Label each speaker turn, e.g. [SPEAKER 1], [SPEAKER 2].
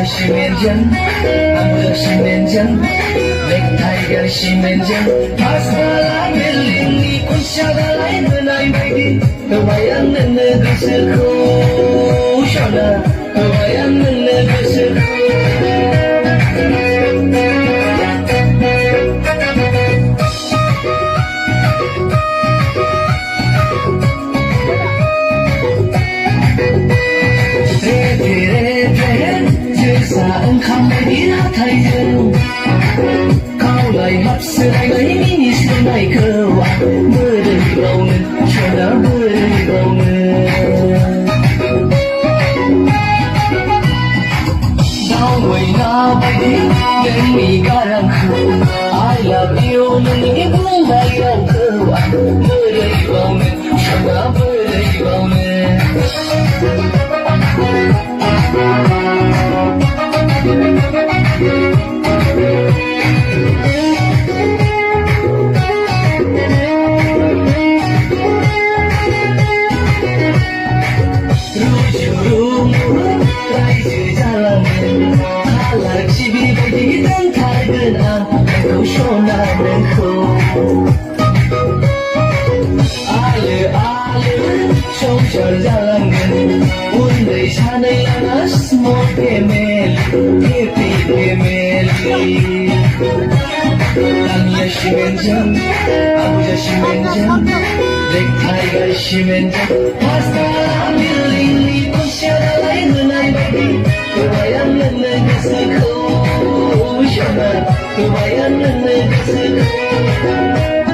[SPEAKER 1] 洗面间，按着洗面间，擂台的洗面间，帕斯塔拉面淋你滚下的来的那一杯的，和外洋的那个时候，晓得，和外洋的那个时候。Khăm đi hát thay dương cao lại hấp sự lại lấy mini xuân này cơ quả mưa đầy bầu ngân cho đã mưa đầy bầu ngân đau người na bay đi đến mì ca răng khẩu ai là yêu nhưng những bước bay đau cơ quả mưa đầy bầu ngân cho đã mưa đầy bầu ngân Shimenjan, abuja shimenjan, lekthaiga shimenjan, pasta amilini kushara lai nai baby, kubayan nai kasiko, shana, kubayan nai kasiko.